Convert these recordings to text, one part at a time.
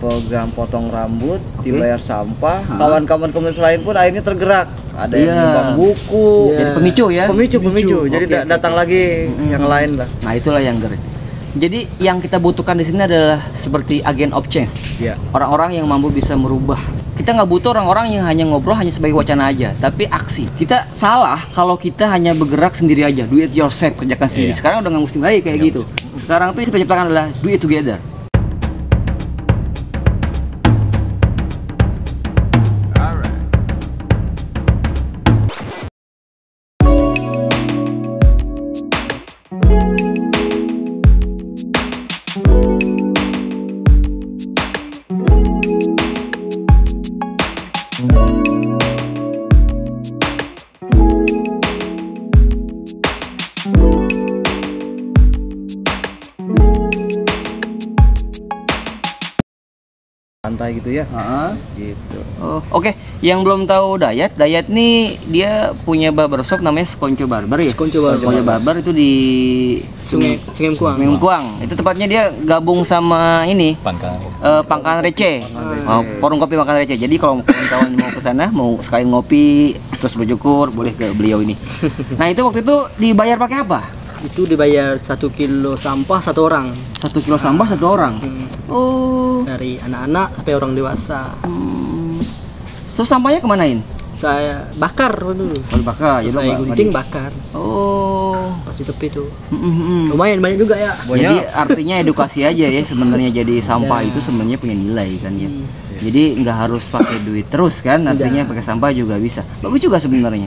program potong rambut, dibayar sampah, kawan-kawan komunitas lain pun akhirnya tergerak. Ada yang nyumbang buku, jadi pemicu ya. Pemicu. Jadi datang lagi yang lain lah. Nah itulah yang ngeri. Jadi yang kita butuhkan di sini adalah seperti agent of change. Iya. Orang-orang yang mampu bisa merubah. Kita nggak butuh orang-orang yang hanya ngobrol hanya sebagai wacana aja, tapi aksi. Kita salah kalau kita hanya bergerak sendiri aja, do it yourself, kerjakan sendiri. Sekarang udah nggak musim lagi kayak gitu. Sekarang tuh yang kita ciptakan adalah do it together. Santai gitu ya. Gitu. Oke. Yang belum tahu Dayat nih dia punya barbershop namanya Skonco Barber ya. Skonco Barber itu di Sungai Kuang. Itu tempatnya dia gabung sama ini Pangkalan Receh. Warung kopi Pangkalan Receh. Jadi kalau kawan-kawan mau ke sana, mau sekali ngopi terus bersyukur, boleh ke beliau ini. Nah, itu waktu itu dibayar pakai apa? Itu dibayar 1 kilo sampah 1 orang. 1 kilo sampah 1 orang. Oh. Dari anak-anak sampai orang dewasa. Terus sampahnya kemanain? Saya bakar dulu. Bakar, ya saya gunting bakar. Oh. Pas di tepi tuh. Lumayan banyak juga ya. Jadi artinya edukasi aja ya sebenarnya. Jadi sampah itu sebenarnya punya nilai kan ya. Jadi nggak harus pakai duit terus kan, artinya pakai sampah juga bisa. Bagus juga sebenarnya.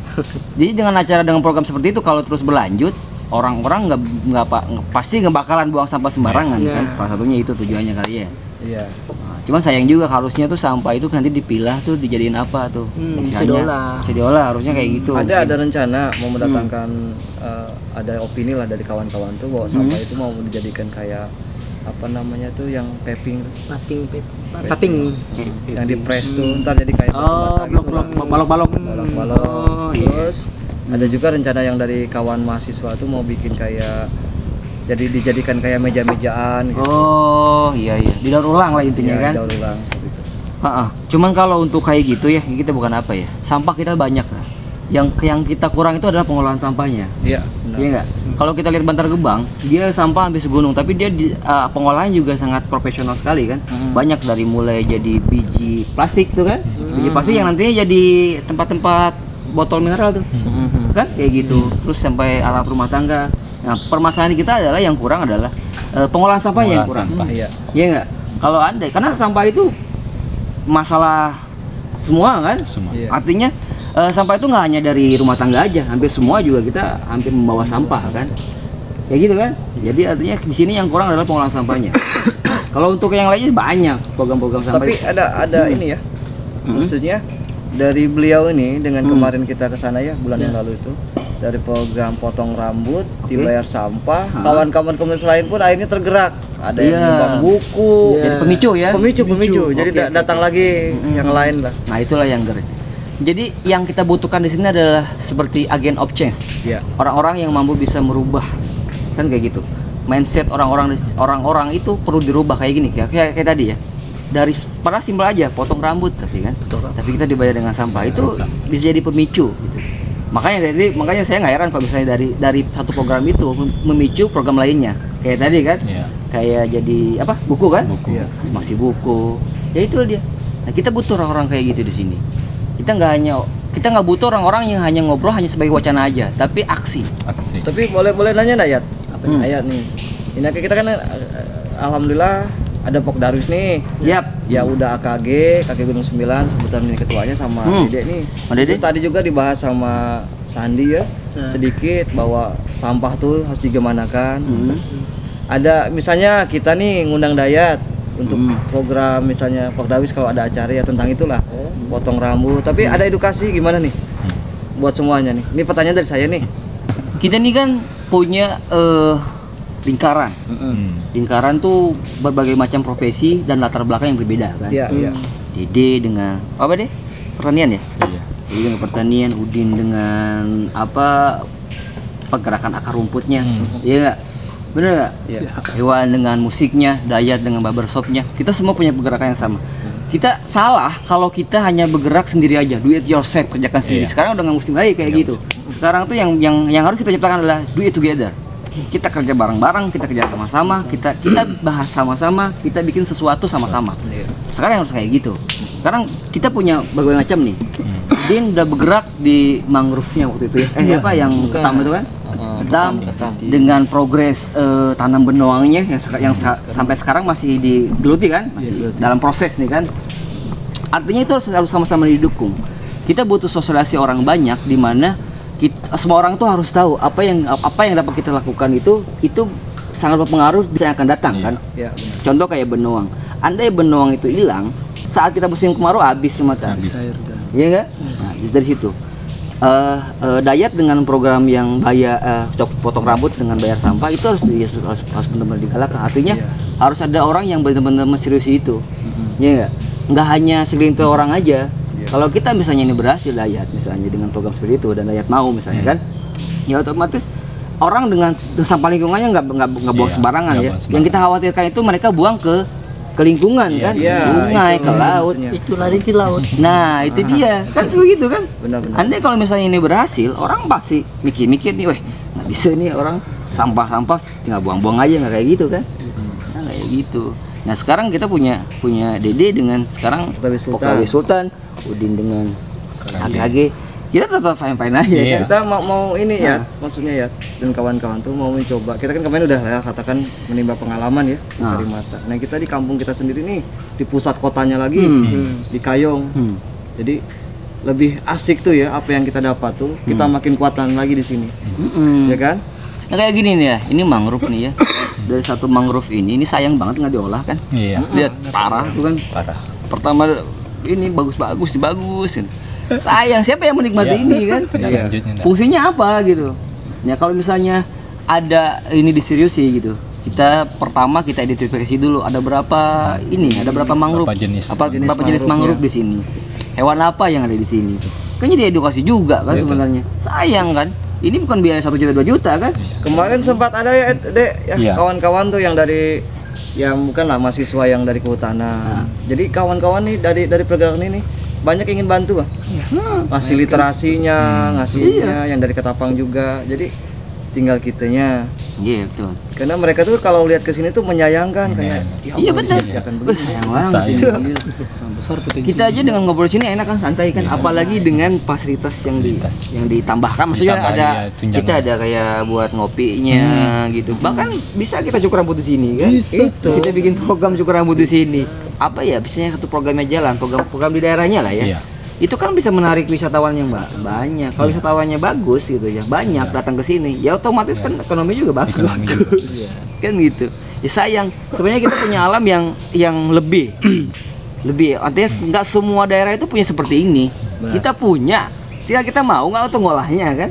Jadi dengan program seperti itu kalau terus berlanjut, orang-orang nggak pasti nggak bakalan buang sampah sembarangan kan. Salah satunya itu tujuannya kali ya. Iya. Cuman sayang juga harusnya tuh sampah itu nanti dipilah tuh dijadiin apa tuh? Bisa diolah harusnya kayak gitu. Ada rencana mau mendatangkan ada opini lah dari kawan-kawan tuh bahwa sampah itu mau dijadikan kayak apa namanya tuh yang paping yang di press tuh ntar jadi kayak balok-balok. Terus ada juga rencana yang dari kawan mahasiswa tuh mau bikin kayak jadi dijadikan kayak meja-mejaan gitu. Iya didaur ulang lah intinya kan. Didaur ulang gitu. Cuman kalau untuk kayak gitu ya kita bukan apa ya, sampah kita banyak lah. Yang kita kurang itu adalah pengolahan sampahnya. Iya nggak? Kalau kita lihat Bantar Gebang, dia sampah hampir segunung, tapi dia pengolahan juga sangat profesional sekali kan. Banyak dari mulai jadi biji plastik tuh kan, biji plastik yang nantinya jadi tempat-tempat botol mineral tuh, kan kayak gitu. Terus sampai alat rumah tangga. Nah permasalahan kita adalah yang kurang adalah pengolahan sampahnya yang kurang. Iya nggak? Kalau andai karena sampah itu masalah semua kan. Artinya sampah itu nggak hanya dari rumah tangga aja, hampir semua juga kita hampir membawa sampah kan, kayak gitu kan. Jadi artinya di sini yang kurang adalah pengolahan sampahnya. Kalau untuk yang lainnya banyak program-program sampah. Tapi ada ini ya, maksudnya dari beliau ini dengan kemarin kita ke sana ya bulan yang lalu itu, dari program potong rambut, dibayar sampah, kawan-kawan komunitas lain pun akhirnya tergerak. Ada yang nyumbang buku, jadi pemicu ya. Pemicu. Jadi datang lagi yang lain lah. Nah itulah yang ngeri. Jadi yang kita butuhkan di sini adalah seperti agent of change. Orang-orang yang mampu bisa merubah kan kayak gitu. Mindset orang-orang itu perlu dirubah kayak gini kayak tadi ya. Dari pada simpel aja potong rambut tapi kita dibayar dengan sampah itu bisa jadi pemicu gitu. Makanya saya nggak heran kalau misalnya dari satu program itu memicu program lainnya. Kayak tadi kan. Kayak jadi apa? Buku kan? Masih buku. Ya itu dia. Nah, kita butuh orang-orang kayak gitu di sini. Kita nggak butuh orang-orang yang hanya ngobrol hanya sebagai wacana aja, tapi aksi. Tapi boleh nanya Dayat? Apa Dayat nih? Ini kita kan alhamdulillah ada Pokdarwis nih. Ya udah kaki Gunung 9 sebutan ini ketuanya sama Dede nih. Itu tadi juga dibahas sama Sandi ya, sedikit bahwa sampah tuh harus digemanakan. Ada misalnya kita nih ngundang Dayat untuk program misalnya Pokdarwis kalau ada acara ya tentang itulah potong rambut, tapi ada edukasi gimana nih buat semuanya nih. Ini pertanyaan dari saya nih. Kita nih kan punya lingkaran. Lingkaran tuh berbagai macam profesi dan latar belakang yang berbeda kan. Dede dengan apa deh? Pertanian ya? Dede dengan pertanian, Udin dengan apa? Pergerakan akar rumputnya. Iya nggak? Bener nggak? Iwan dengan musiknya, Dayat dengan barbershopnya, kita semua punya pergerakan yang sama. Kita salah kalau kita hanya bergerak sendiri aja, do it yourself, kerjakan sendiri. Sekarang udah nggak musim lagi kayak gitu. Sekarang tuh yang harus kita ciptakan adalah do it together. Kita kerja bareng-bareng, kita kerja sama-sama, kita bahas sama-sama, kita bikin sesuatu sama-sama. Sekarang harus kayak gitu. Sekarang kita punya berbagai macam nih. Din udah bergerak di mangrove-nya waktu itu ya. Apa yang ketam itu kan? Ketam dengan progres tanam benoangnya yang sampai sekarang masih digeluti kan? Masih dalam proses nih kan. Artinya itu harus sama-sama didukung. Kita butuh sosialisasi orang banyak di mana semua orang tuh harus tahu apa yang dapat kita lakukan itu sangat berpengaruh bisa yang akan datang kan. Contoh kayak benoang. Andai benoang itu hilang saat kita musim kemarau habis mata. Iya enggak? Nah, dari situ. Dayat dengan program yang potong rambut dengan bayar sampah itu harus benar-benar digalakkan. Artinya harus ada orang yang benar-benar serius itu. Iya enggak hanya segelintir orang aja. Kalau kita misalnya ini berhasil Dayat misalnya dengan program seperti itu dan Dayat mau misalnya kan, ya otomatis orang dengan sampah lingkungannya nggak buang sembarangan ya. Yang kita khawatirkan itu mereka buang ke lingkungan kan, sungai, ke laut. Itu lari ke laut. Nah itu dia kan begitu kan. Benar-benar. Andai kalau misalnya ini berhasil, orang pasti mikir-mikir nih, weh nggak bisa nih orang sampah tinggal buang-buang aja nggak kayak gitu kan. Nah, kayak gitu. Nah sekarang kita punya Dede dengan sekarang Pokawi Sultan, Udin dengan AGAG, kita tetap fine aja kan? Kita mau ini ya, maksudnya ya, dan kawan-kawan tuh mau mencoba. Kita kan kemarin udah ya katakan menimba pengalaman ya dari mata. Nah kita di kampung kita sendiri nih, di pusat kotanya lagi, di Kayong. Jadi lebih asik tuh ya apa yang kita dapat tuh, kita makin kuatan lagi di sini, ya kan? Nah kayak gini nih ya, ini mangrove nih ya. Dari satu mangrove ini sayang banget nggak diolah kan? Iya. Lihat parah tuh kan. Parah. Pertama ini bagus dibagusin. Sayang, siapa yang menikmati ini kan? Fungsinya apa gitu? Ya kalau misalnya ada ini diseriusi gitu. Pertama kita identifikasi dulu ada berapa mangrove? Berapa jenis mangrove di sini? Hewan apa yang ada di sini? Kan jadi edukasi juga kan sebenarnya. Sayang kan? Ini bukan biaya 1 juta 2 juta kan? Kemarin sempat ada ya Dek ya kawan-kawan tuh yang dari bukanlah mahasiswa yang dari kehutanan. Jadi kawan-kawan nih dari pergerakan ini banyak ingin bantu kan? Ngasih literasinya, ngasihnya yang dari Ketapang juga. Jadi tinggal kitanya. Iya betul. Karena mereka tuh kalau lihat ke sini tuh menyayangkan kayak iya betul. Sayang banget. Kita aja dengan ngobrol sini enak kan, santai kan, apalagi dengan fasilitas yang ditambahkan. Maksudnya kita ada kayak buat ngopinya gitu. Bahkan bisa kita cukur rambut di sini kan. Kita bikin program cukur rambut di sini. Apa ya? Biasanya satu programnya jalan, program di daerahnya lah ya. Itu kan bisa menarik wisatawan yang banyak. Kalau wisatawannya bagus gitu ya, banyak datang ke sini, ya otomatis kan ekonomi juga bagus. Kan gitu. Ya sayang, sebenarnya kita punya alam yang lebih. Artinya nggak semua daerah itu punya seperti ini. Kita punya, tinggal kita mau nggak atau ngolahnya kan?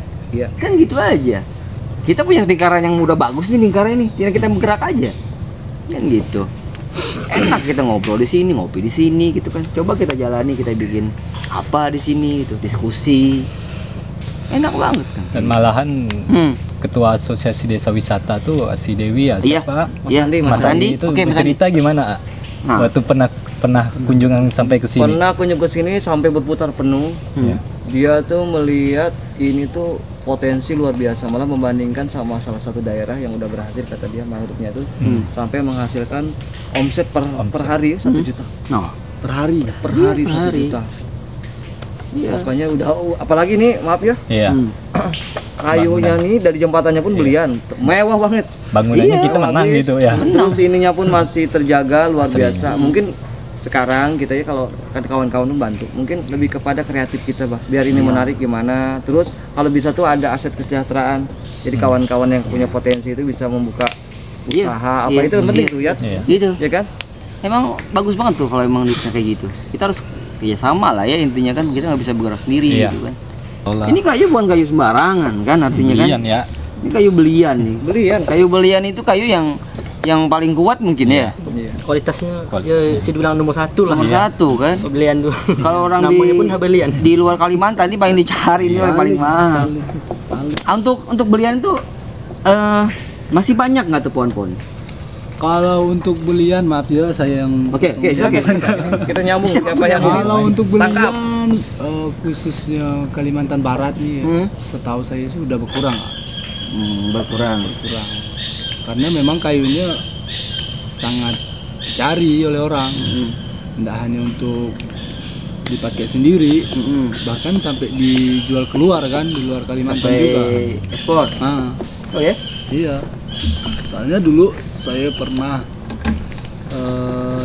Kan gitu aja. Kita punya lingkaran yang udah bagus nih lingkaran ini, tinggal kita bergerak aja. Kan gitu. Enak kita ngobrol di sini, ngopi di sini gitu kan. Coba kita jalani, kita bikin apa di sini itu diskusi. Enak banget kan. Dan malahan ketua asosiasi desa wisata tuh si Dewi ya siapa? Mas Andi itu cerita gimana? Waktu pernah kunjungan sampai ke sini. Pernah kunjung ke sini sampai berputar penuh. Dia tuh melihat ini tuh potensi luar biasa, malah membandingkan sama salah satu daerah yang udah berhasil kata dia mangrove-nya tuh sampai menghasilkan omset per hari 1 juta. Per hari 1 juta. Pokoknya udah apalagi nih maaf ya. Kayunya nih dari jembatannya pun belian, mewah banget. Bangunannya kita menang gitu ya. Terus ininya pun masih terjaga luar biasa. Mungkin sekarang kita ya kalau kawan-kawan tuh bantu, mungkin lebih kepada kreatif kita biar ini menarik gimana. Terus kalau bisa tuh ada aset kesejahteraan. Jadi kawan-kawan yang punya potensi itu bisa membuka usaha itu penting tuh ya. Gitu. Ya kan? Emang bagus banget tuh kalau emang kayak gitu. Kita harus sama lah ya intinya kan, kita nggak bisa bergerak sendiri gitu kan. Ini kayu bukan kayu sembarangan kan, artinya kan. Ini kayu belian nih. Kayu belian itu kayu yang paling kuat mungkin ya. Kualitasnya ya dibilang nomor 1 lah. Nomor 1 kan. Belian tuh. Kalau orang di luar Kalimantan ini paling dicari, ini paling mahal. Untuk belian itu Masih banyak nggak tuh pohon-pohon? Kalau untuk belian, maaf ya saya yang Oke, silakan. Kita nyambung siapa yang kalau untuk belian tangkap. khususnya Kalimantan Barat nih, setahu saya sih udah berkurang. Berkurang. Karena memang kayunya sangat dicari oleh orang. Tidak hanya untuk dipakai sendiri, bahkan sampai dijual keluar kan, di luar Kalimantan juga. Ekspor. Oh ya? Iya. Soalnya dulu saya pernah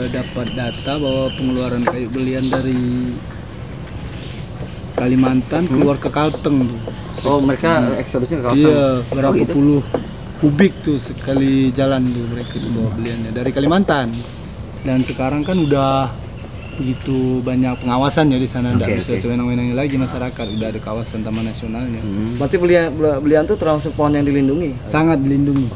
dapat data bahwa pengeluaran kayu belian dari Kalimantan keluar ke Kalteng tuh. Oh, mereka ekspedisi ke Kalteng. Iya, berapa gitu? puluh kubik tuh sekali jalan tuh mereka bawa beliannya dari Kalimantan. Dan sekarang kan udah begitu banyak pengawasan ya di sana, tidak bisa sewenang-wenangnya lagi masyarakat, udah ada kawasan taman nasionalnya. Berarti belian tuh termasuk pohon yang dilindungi. Sangat dilindungi.